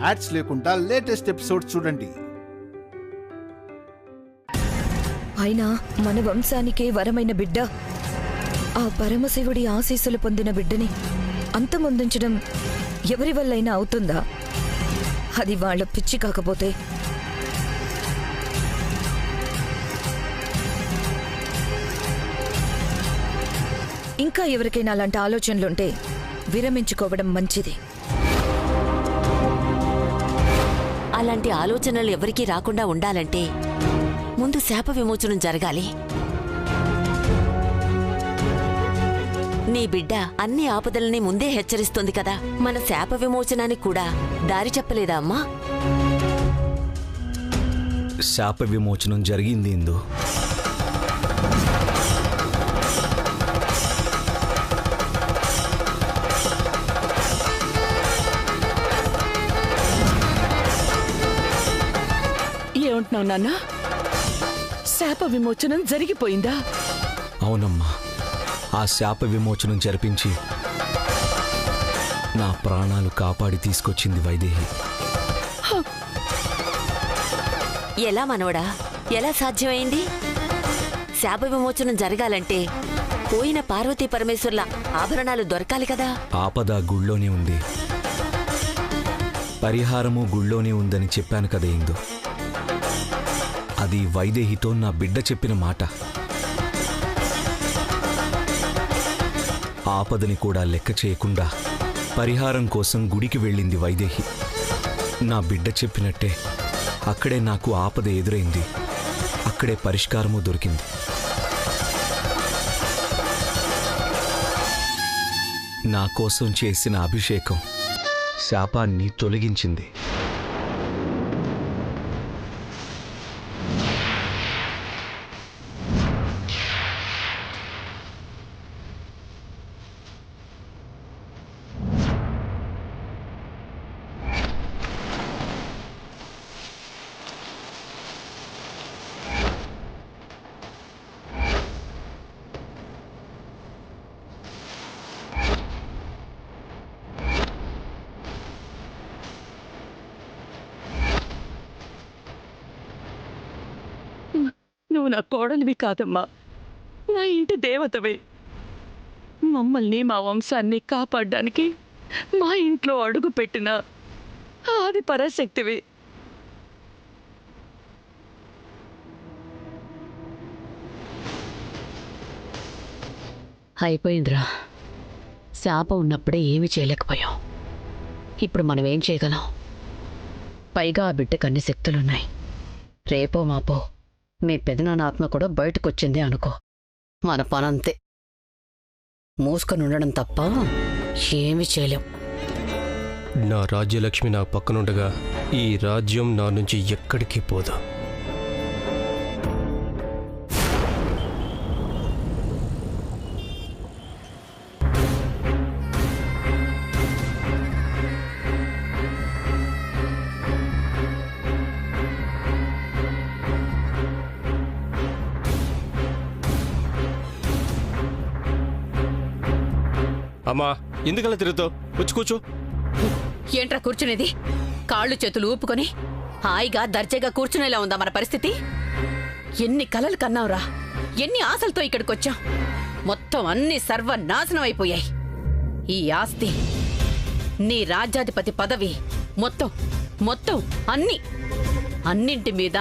Ads లేకుండా latest episode చూడండి. అయినా మన వంశానికే వరమైన బిడ్డ, ఆ పరమశివుడి ఆశీస్సులు పొందిన బిడ్డని అంతమొందించడం ఎవరి వల్లైనా అవుతుందా? అది వాళ్ళ పిచ్చి కాకపోతే. ఇంకా ఎవరికైనా అలాంటి ఆలోచనలుంటే విరమించుకోవడం మంచిది. అలాంటి ఆలోచనలు ఎవరికీ రాకుండా ఉండాలంటే ముందు శాప విమోచనం జరగాలి. నీ బిడ్డ అన్ని ఆపదల్ని ముందే హెచ్చరిస్తుంది కదా, మన శాప విమోచనానికి కూడా దారి చెప్పలేదా అమ్మా? శాప విమోచనం జరిగింది ఇందు. ఏమంటున్నావు నాన్న? శాప విమోచనం జరిగిపోయిందా? అవునమ్మా, ఆ శాప విమోచనం జరిపించి నా ప్రాణాలు కాపాడి తీసుకొచ్చింది వైదేహి. ఎలా మనవడా, ఎలా సాధ్యమైంది? శాప విమోచనం జరగాలంటే పోయిన పార్వతీ పరమేశ్వర్ల ఆభరణాలు దొరకాలి కదా. ఆపద గుళ్ళోనే ఉంది, పరిహారము గుళ్ళోనే ఉందని చెప్పాను కదా ఇందు. అది వైదేహితో నా బిడ్డ చెప్పిన మాట. ఆపదని కూడా లెక్క చేయకుండా పరిహారం కోసం గుడికి వెళ్ళింది వైదేహి. నా బిడ్డ చెప్పినట్టే అక్కడే నాకు ఆపద ఎదురైంది, అక్కడే పరిష్కారము దొరికింది. నా కోసం చేసిన అభిషేకం శాపాన్ని తొలగించింది. నువ్వు నా కోడలివి కాదమ్మా, నా ఇంటి దేవతవే. మమ్మల్ని మా వంశాన్ని కాపాడడానికి మా ఇంట్లో అడుగు పెట్టిన ఆది పరాశక్తివి. అయిపోయిందిరా. శాపం ఉన్నప్పుడే ఏమీ చేయలేకపోయాం. ఇప్పుడు మనం ఏం చేయగలం? పైగా ఆ బిడ్డకు అన్ని శక్తులున్నాయి. రేపో మాపో మీ పెదనాన్న ఆత్మ కూడా బయటకొచ్చింది అనుకో, మన పనంతే. మూసుకొని ఉండడం తప్ప ఏమీ చేయలేం. నా రాజ్యలక్ష్మి నా పక్కనుండగా ఈ రాజ్యం నా నుంచి ఎక్కడికి పోదా. అమ్మా, ఎందుకలా తిరుగుతావు? వచ్చి కూర్చో. ఏంట్రా కూర్చునేది? కాళ్ళు చేతులు ఊపుకొని హాయిగా దర్జాగా కూర్చునేలా ఉందా మన పరిస్థితి? ఎన్ని కలలు కన్నావురా, ఎన్ని ఆశలతో ఇక్కడికొచ్చాం. మొత్తం అన్ని సర్వనాశనం అయిపోయాయి. ఈ ఆస్తి, నీ రాజ్యాధిపతి పదవి, మొత్తం మొత్తం అన్నింటి మీద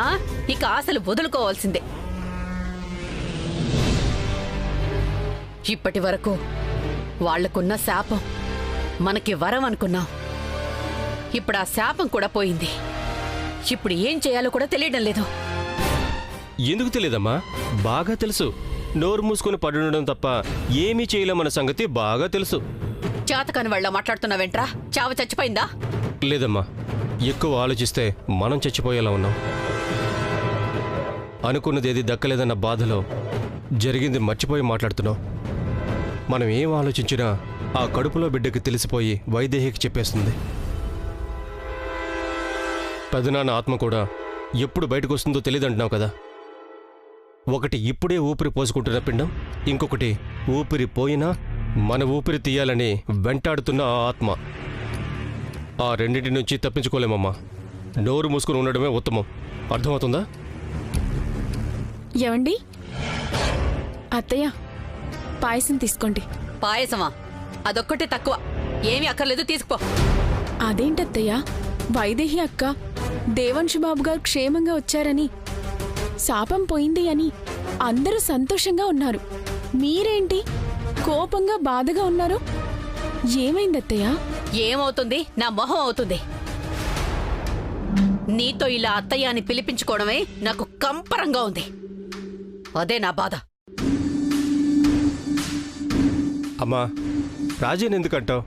ఇక ఆశలు వదులుకోవాల్సిందే. ఇప్పటి వరకు వాళ్లకున్న శాపం మనకి వరం అనుకున్నాం. ఇప్పుడు ఆ శాపం కూడా పోయింది. ఇప్పుడు ఏం చేయాలో కూడా తెలియడం లేదు. ఎందుకు తెలియదమ్మా? బాగా తెలుసు. నోరు మూసుకొని పడుండడం తప్ప ఏమీ చేయలేమన్న సంగతి బాగా తెలుసు. చేతకాని వాళ్ళ మాట్లాడుతున్నావేంట్రా? చావ చచ్చిపోయిందా? లేదమ్మా, ఎక్కువ ఆలోచిస్తే మనం చచ్చిపోయేలా ఉన్నాం. అనుకున్నదేది దక్కలేదన్న బాధలో జరిగింది మర్చిపోయి మాట్లాడుతున్నావు. మనం ఏం ఆలోచించినా ఆ కడుపులో బిడ్డకి తెలిసిపోయి వైదేహికి చెప్పేస్తుంది. పెదనాన్న ఆత్మ కూడా ఎప్పుడు బయటకు వస్తుందో తెలియదంటున్నావు కదా. ఒకటి ఇప్పుడే ఊపిరి పోసుకుంటున్న పిండం, ఇంకొకటి ఊపిరి పోయినా మన ఊపిరి తీయాలని వెంటాడుతున్న ఆ ఆత్మ. ఆ రెండింటి నుంచి తప్పించుకోలేమమ్మా. నోరు మూసుకుని ఉండడమే ఉత్తమం. అర్థమవుతుందా? ఏవండి అత్తయ్య, పాయసం తీసుకోండి. పాయసమా? అదొక్కటే తక్కువ, ఏమీ అక్కర్లేదు, తీసుకుపో. అదేంటత్తయ్య, వైదేహి అక్క దేవాంశు బాబు గారు క్షేమంగా వచ్చారని, శాపం పోయింది అని అందరూ సంతోషంగా ఉన్నారు. మీరేంటి కోపంగా బాధగా ఉన్నారు? ఏమైందత్తయ్య? ఏమవుతుంది? నా మొహం అవుతుంది. నీతో ఇలా అత్తయ్య అని పిలిపించుకోవడమే నాకు కంపరంగా ఉంది. అదే నా బాధ. అమ్మా, రాజీని ఎందుకంటావు?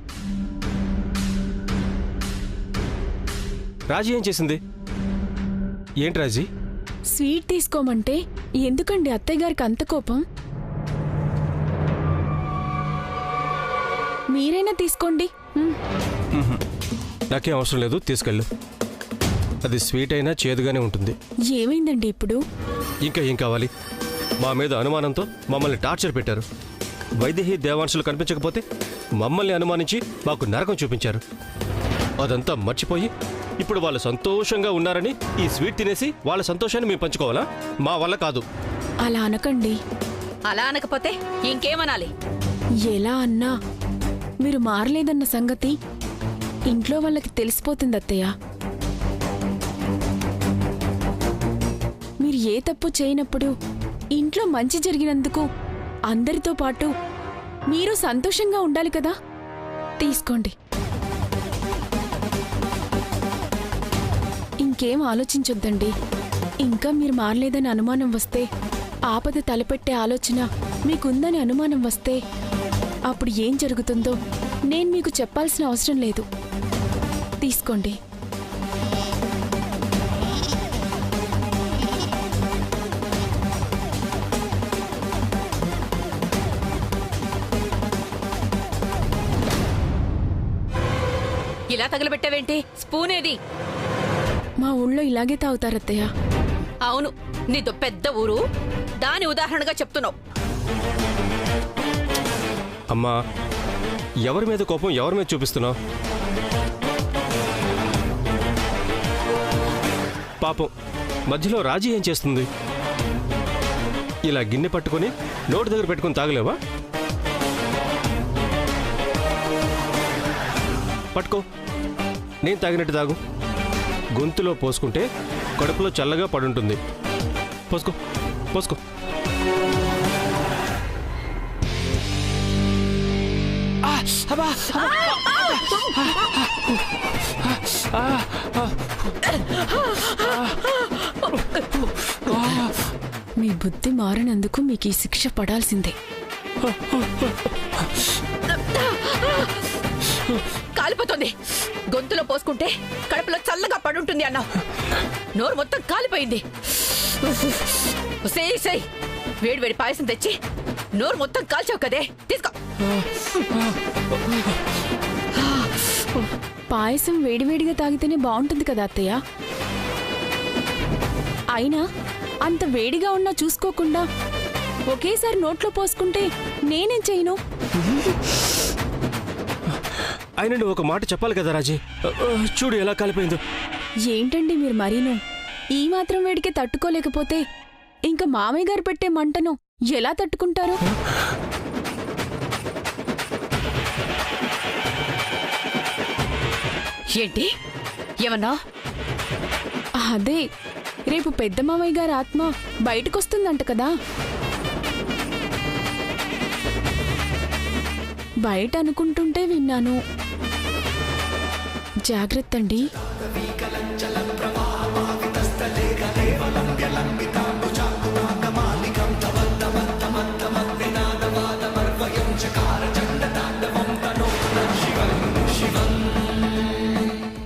రాజీ ఏం చేసింది? ఏంటి రాజీ? స్వీట్ తీసుకోమంటే ఎందుకండి అత్తయ్య గారికి అంత కోపం? మీరైనా తీసుకోండి. నాకేం అవసరం లేదు, తీసుకెళ్ళు. అది స్వీట్ అయినా చేదుగానే ఉంటుంది. ఏమైందండి ఇప్పుడు? ఇంకా ఏం కావాలి? మా మీద అనుమానంతో మమ్మల్ని టార్చర్ పెట్టారు. వైదేహి దేవాంశులు కనిపించకపోతే మమ్మల్ని అనుమానించి మాకు నరకం చూపించారు. అదంతా మర్చిపోయి ఇప్పుడు వాళ్ళు సంతోషంగా ఉన్నారని ఈ స్వీట్ తినేసి వాళ్ళ సంతోషాన్ని మేము పంచుకోవాలా? మా వల్ల కాదు. అలా అనకండి. అలా అనకపోతే ఇంకేమనాలి? ఎలా అన్నా మీరు మారలేదన్న సంగతి ఇంట్లో వాళ్ళకి తెలిసిపోతుంది అత్తయ్య. మీరు ఏ తప్పు చేయనప్పుడు ఇంట్లో మంచి జరిగినందుకు అందరితో పాటు మీరు సంతోషంగా ఉండాలి కదా. తీసుకోండి. ఇంకేం ఆలోచించొద్దండి. ఇంకా మీరు మారలేదని అనుమానం వస్తే, ఆపద తలపెట్టే ఆలోచన మీకుందని అనుమానం వస్తే అప్పుడు ఏం జరుగుతుందో నేను మీకు చెప్పాల్సిన అవసరం లేదు. తీసుకోండి. ఇలా తగలబెట్టావేంటి? స్పూన్ ఏది? మా ఊళ్ళో ఇలాగే తాగుతారత్తయ్య. అవును, నీతో పెద్ద ఊరు, దాని ఉదాహరణగా చెప్తున్నావు. అమ్మా, ఎవరి మీద కోపం ఎవరి మీద చూపిస్తున్నావు? పాపం మధ్యలో రాజీ ఏం చేస్తుంది? ఇలా గిన్నె పట్టుకొని నోటి దగ్గర పెట్టుకుని తాగలేవా? పట్టుకో, నేను తాగినట్టు తాగు. గొంతులో పోసుకుంటే కడుపులో చల్లగా పడుంటుంది. పోసుకో పోసుకో. మీ బుద్ధి మారినందుకు మీకు ఈ శిక్ష పడాల్సిందే. కాలిపోతుంది. గొంతులో పోసుకుంటే కడుపులో చల్లగా పడుంటుంది అన్నావు. నోరు మొత్తం కాలిపోయింది. వేడి వేడి పాయసం తెచ్చి నోరు మొత్తం కాల్చావు కదే, తీసుకో. పాయసం వేడివేడిగా తాగితేనే బాగుంటుంది కదా అత్తయ్య. అయినా అంత వేడిగా ఉన్నా చూసుకోకుండా ఒకేసారి నోట్లో పోసుకుంటే నేనేం చేయను? అయినా నువ్వు ఒక మాట చెప్పాలి కదా రాజీ. చూడు ఎలా కాలిపోయిందో. ఏంటండి మీరు మరీను? ఈ మాత్రం వేడికి తట్టుకోలేకపోతే ఇంకా మామయ్య గారు పెట్టే మంటను ఎలా తట్టుకుంటారు? ఏంటి ఏమన్నా? అదే, రేపు పెద్ద మామయ్య గారి ఆత్మ బయటకొస్తుందంట కదా. బయట అనుకుంటుంటే విన్నాను. జాగ్రత్త అండి.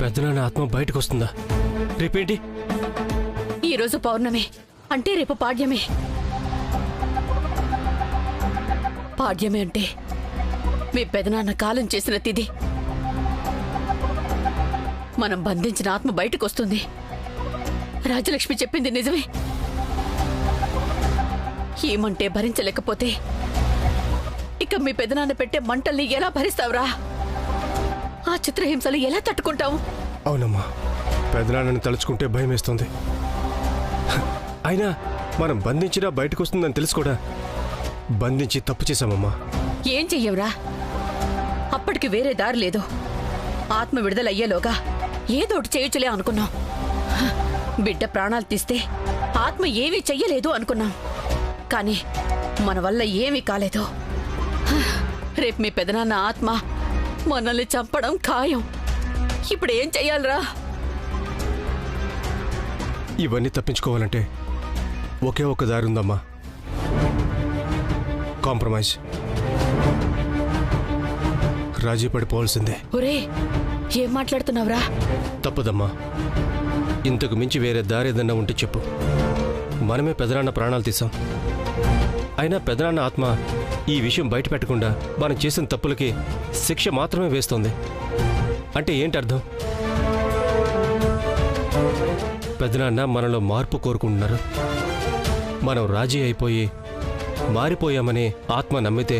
పెద్దనాన్న ఆత్మ బయటకు వస్తుందా? రేపేంటి? ఈరోజు పౌర్ణమి అంటే రేపు పాడ్యమే. పాడ్యమే అంటే మీ పెదనాన్న కాలం చేసిన తిథి. మనం బంధించిన ఆత్మ బయటకు వస్తుంది. రాజలక్ష్మి చెప్పింది నిజమే. ఏమంటే భరించలేకపోతే ఇక మీ పెదనాన్న పెట్టే మంటల్ని ఎలా భరిస్తావురా? ఆ చిత్రహింసలు ఎలా తట్టుకుంటావు? అవునమ్మా, పెదనాన్నని తలుచుకుంటే భయం వేస్తుంది. అయినా మనం బంధించినా బయటకు వస్తుందని తెలుసు కూడా బంధించి తప్పు చేశామమ్మా. ఏం చెయ్యవురా? అప్పటికి వేరే దారి లేదు. ఆత్మ విడుదలయ్యేలోగా ఏదోటి చేయొచ్చులే అనుకున్నాం. బిడ్డ ప్రాణాలు తీస్తే ఆత్మ ఏమీ చెయ్యలేదు అనుకున్నాం. కానీ మన వల్ల ఏమీ కాలేదు. రేపు మీ పెదనాన్న ఆత్మ మనల్ని చంపడం ఖాయం. ఇప్పుడు ఏం చెయ్యాలరా? ఇవన్నీ తప్పించుకోవాలంటే ఒకే ఒక దారి ఉందమ్మా, కాంప్రమైజ్. రాజీ పడిపోవాల్సిందే. ఒరే, ఏం మాట్లాడుతున్నావురా? తప్పదమ్మా, ఇంతకు మించి వేరే దారి ఏదన్నా ఉంటే చెప్పు. మనమే పెదనాన్న ప్రాణాలు తీసాం. అయినా పెదనాన్న ఆత్మ ఈ విషయం బయట పెట్టకుండా మనం చేసిన తప్పులకి శిక్ష మాత్రమే వేస్తోంది. అంటే ఏంటి అర్థం? పెదనాన్న మనలో మార్పు కోరుకుంటున్నారు. మనం రాజీ అయిపోయి మారిపోయామని ఆత్మ నమ్మితే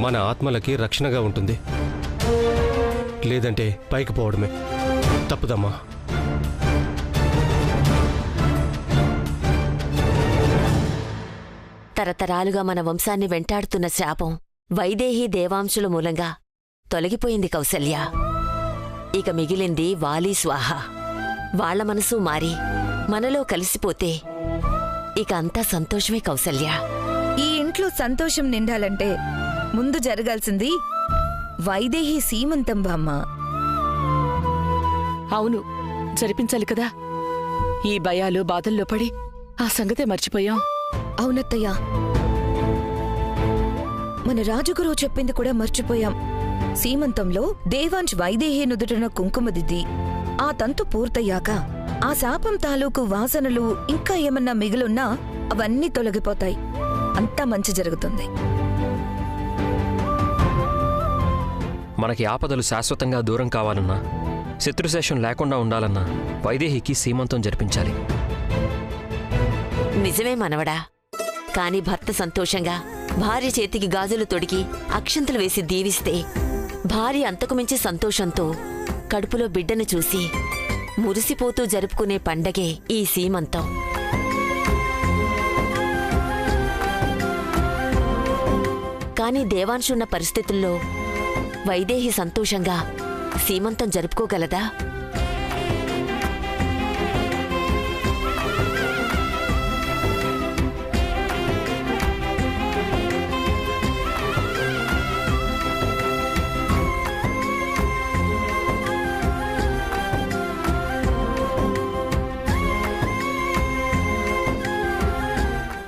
మన ఆత్మలకి రక్షణగా ఉంటుంది. లేదంటే పైకి పోవడమే. తప్పుదమ్మా. తరతరాలుగా మన వంశాన్ని వెంటాడుతున్న శాపం వైదేహి దేవాంశుల మూలంగా తొలగిపోయింది కౌసల్య. ఇక మిగిలింది వాలి స్వాహ. వాళ్ల మనసు మారి మనలో కలిసిపోతే ఇక అంతా సంతోషమే కౌసల్య. ఈ ఇంట్లో సంతోషం నిండాలంటే ముందు జరగాల్సింది వైదేహి సీమంతం బామ్మ. అవును, జరిపించాలి కదా. ఈ భయాలు బాధల్లో పడి ఆ సంగతే మర్చిపోయాం. అవునత్తయ్యా, మన రాజుగురువు చెప్పింది కూడా మర్చిపోయాం. సీమంతంలో దేవాంశ్ వైదేహి నుదుటన కుంకుమదిద్ది ఆ తంతు పూర్తయ్యాక ఆ శాపం తాలూకు వాసనలు ఇంకా ఏమన్నా మిగిలున్నా అవన్నీ తొలగిపోతాయి. అంతా మంచి జరుగుతుంది. మనకి ఆపదలు శాశ్వతంగా దూరం కావాలన్నా, శత్రుశేషం లేకుండా ఉండాలన్నా వైదేహికి సీమంతం జరిపించాలి. నిజమే మనవడా. కాని భర్త సంతోషంగా భార్య చేతికి గాజులు తొడిగి అక్షంతలు వేసి దీవిస్తే భార్య అంతకుమించి సంతోషంతో కడుపులో బిడ్డను చూసి మురిసిపోతూ జరుపుకునే పండగే ఈ సీమంతం. కాని దేవాంశున్న పరిస్థితుల్లో వైదేహి సంతోషంగా సీమంతం జరుపుకోగలదా?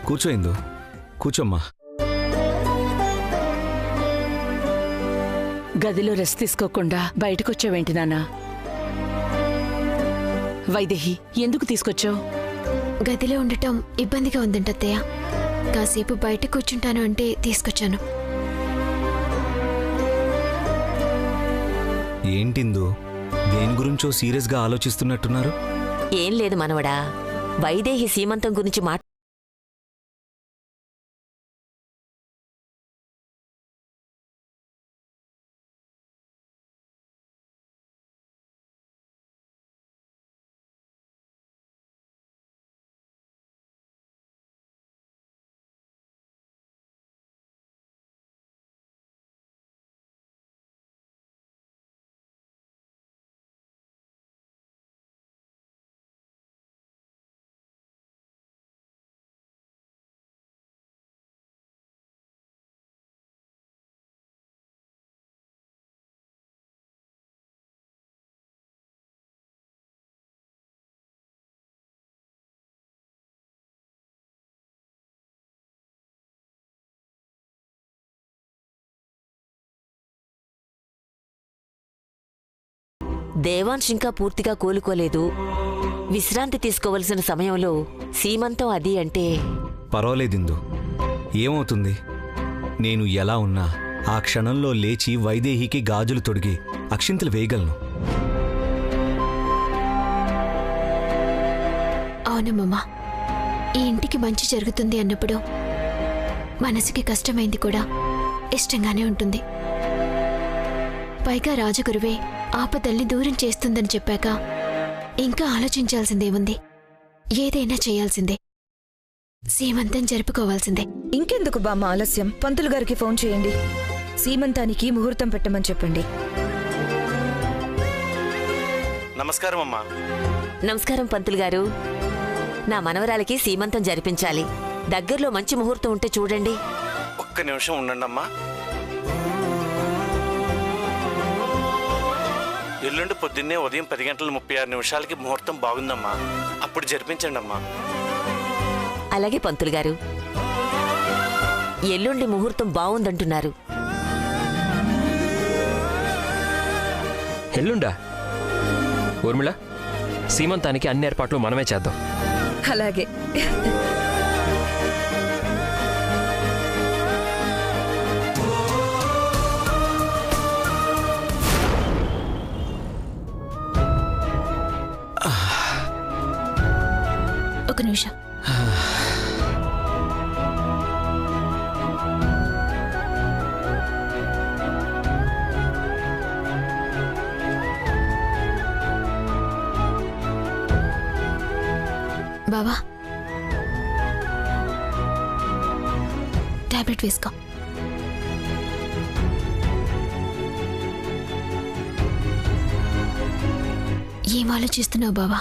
కూర్చోయిందో, కూర్చోమ్మా. గదిలో రెస్ట్ తీసుకోకుండా బయటకొచ్చావేంటి నాన్నా? వైదేహి, ఎందుకు తీసుకొచ్చావు? గదిలో ఉండటం ఇబ్బందిగా ఉందంటత్తయ్య. కాసేపు బయట కూర్చుంటాను అంటే తీసుకొచ్చాను. ఏంటిందో, దేని గురించో సీరియస్గా ఆలోచిస్తున్నట్టున్నారు? ఏం లేదు మనవడా, వైదేహి సీమంతం గురించి దేవాంశ్ ఇంకా పూర్తిగా కోలుకోలేదు. విశ్రాంతి తీసుకోవలసిన సమయంలో సీమంతం అది అంటే పర్వాలేదిందు, ఏమవుతుంది? నేను ఎలా ఉన్నా ఆ క్షణంలో లేచి వైదేహికి గాజులు తొడిగి అక్షింతలు వేయగలను. అవునమ్మా, ఈ ఇంటికి మంచి జరుగుతుంది అన్నప్పుడు మనసుకి కష్టమైంది కూడా ఇష్టంగానే ఉంటుంది. పైగా రాజగురువే ఆపదల్ని దూరం చేస్తుందని చెప్పాక ఇంకా ఆలోచించాల్సిందేముంది? ఏదైనా చేయాల్సిందే. సీమంతం జరుపుకోవాల్సిందే. ఇంకెందుకు బామ్మ ఆలస్యం? పంతులు గారికి ఫోన్ చేయండి. సీమంతానికి ముహూర్తం పెట్టమని చెప్పండి. నమస్కారం అమ్మా. నమస్కారం పంతులు గారు. నా మనవరాలకి సీమంతం జరిపించాలి. దగ్గరలో మంచి ముహూర్తం ఉంటే చూడండి. ఒక్క నిమిషం ఉండండి అమ్మా. ఎల్లుండి పొద్దున్నే ఉదయం 10:36 ముహూర్తం బాగుందమ్మా. అప్పుడు జరిపించండి అమ్మా. అలాగే పంతులు గారు. ఎల్లుండి ముహూర్తం బావుందంటున్నారు. ఎల్లుండా? ఊర్మిళ, సీమంతానికి అన్ని ఏర్పాట్లు మనమే చేద్దాం. అలాగే. ఒక నిమిషం. బావా, టాబ్లెట్ వేసుకో. ఏం ఆలోచిస్తున్నావు బావా?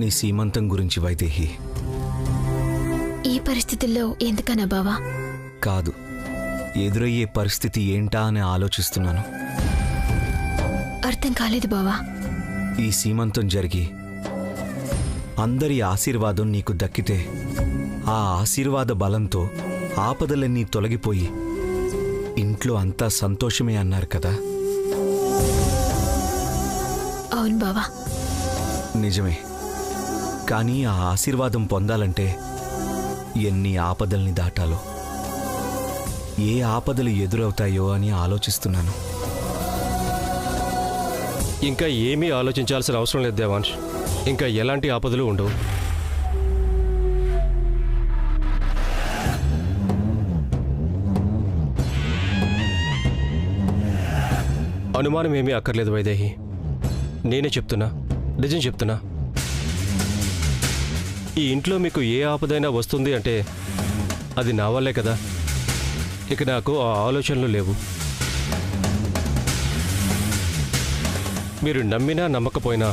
నీ సీమంతం గురించి వైదేహి. ఈ పరిస్థితుల్లో ఎందుకన్నా బావా? కాదు, ఎదురయ్యే పరిస్థితి ఏంటా అని ఆలోచిస్తున్నాను. అర్థం కాలేదు బావా. ఈ సీమంతం జరిగి అందరి ఆశీర్వాదం నీకు దక్కితే ఆ ఆశీర్వాద బలంతో ఆపదలన్నీ తొలగిపోయి ఇంట్లో అంతా సంతోషమే అన్నారు కదా. అవును బావా. నిజమే. కానీ ఆ ఆశీర్వాదం పొందాలంటే ఎన్ని ఆపదల్ని దాటాలో, ఏ ఆపదలు ఎదురవుతాయో అని ఆలోచిస్తున్నాను. ఇంకా ఏమీ ఆలోచించాల్సిన అవసరం లేదు దేవాంశ్. ఇంకా ఎలాంటి ఆపదలు ఉండవు. అనుమానం ఏమీ అక్కర్లేదు వైదేహి. నేనే చెప్తున్నా, నిజం చెప్తున్నా. ఈ ఇంట్లో మీకు ఏ ఆపదైనా వస్తుంది అంటే అది నా వల్లే కదా. ఇక నాకు ఆ ఆలోచనలు లేవు. మీరు నమ్మినా నమ్మకపోయినా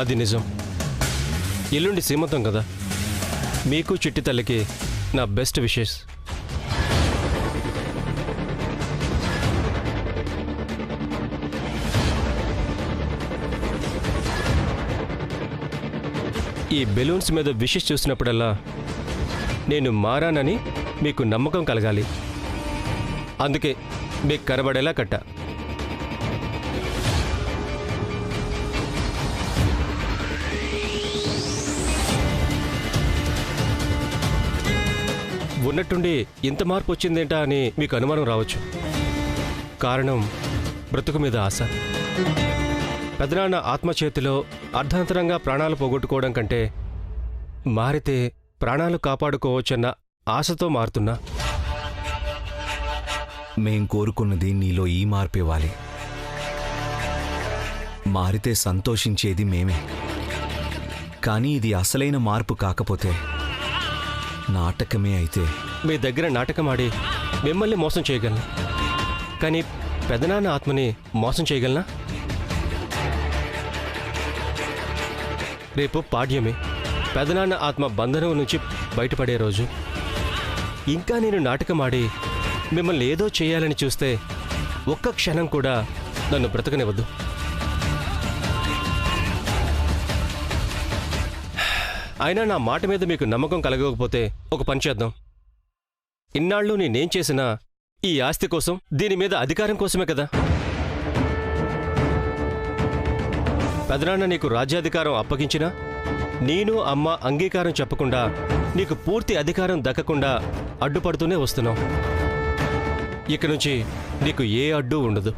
అది నిజం. ఎల్లుండి సీమంతం కదా. మీకు చిట్టి తల్లికి నా బెస్ట్ విషెస్. ఈ బెలూన్స్ మీద విషెస్ చూసినప్పుడల్లా నేను మారానని మీకు నమ్మకం కలగాలి. అందుకే మీకు కనబడేలా కట్టా. ఉన్నట్టుండి ఇంత మార్పు వచ్చిందేంటా అని మీకు అనుమానం రావచ్చు. కారణం బ్రతుకు మీద ఆశ. పెదనాన్న ఆత్మచేతిలో అర్ధాంతరంగా ప్రాణాలు పోగొట్టుకోవడం కంటే మారితే ప్రాణాలు కాపాడుకోవచ్చన్న ఆశతో మారుతున్నా. మేం కోరుకున్నది నీలో ఈ మార్పివ్వాలి. మారితే సంతోషించేది మేమే. కానీ ఇది అసలైన మార్పు కాకపోతే నాటకమే అయితే. మీ దగ్గర నాటకం ఆడి మిమ్మల్ని మోసం చేయగలను, కానీ పెదనాన్న ఆత్మని మోసం చేయగలనా? రేపు పాడ్యమే. పెదనాన్న ఆత్మ బంధనం నుంచి బయటపడే రోజు. ఇంకా నేను నాటకం ఆడి మిమ్మల్ని ఏదో చేయాలని చూస్తే ఒక్క క్షణం కూడా నన్ను బ్రతకనివ్వద్దు. అయినా నా మాట మీద మీకు నమ్మకం కలగకపోతే ఒక పని చేద్దాం. ఇన్నాళ్ళు నేనేం చేసినా ఈ ఆస్తి కోసం, దీని మీద అధికారం కోసమే కదా. పెదనాన్న నీకు రాజ్యాధికారం అప్పగించినా నేను అమ్మ అంగీకారం చెప్పకుండా నీకు పూర్తి అధికారం దక్కకుండా అడ్డుపడుతూనే వస్తున్నావు. ఇక నుంచి నీకు ఏ అడ్డు ఉండదు.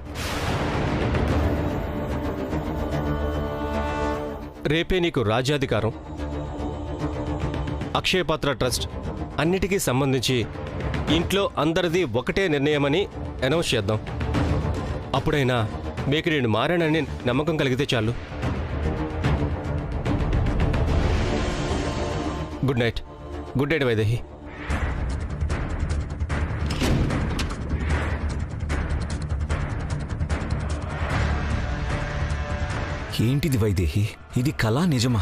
రేపే నీకు రాజ్యాధికారం, అక్షయపాత్ర ట్రస్ట్ అన్నిటికీ సంబంధించి ఇంట్లో అందరిది ఒకటే నిర్ణయమని అనౌన్స్ చేద్దాం. అప్పుడైనా మీకు నేను మారానని నమ్మకం కలిగితే చాలు. Good night. Good night Vaidehi. ఏంటిది వైదేహి? ఇది కళా నిజమా?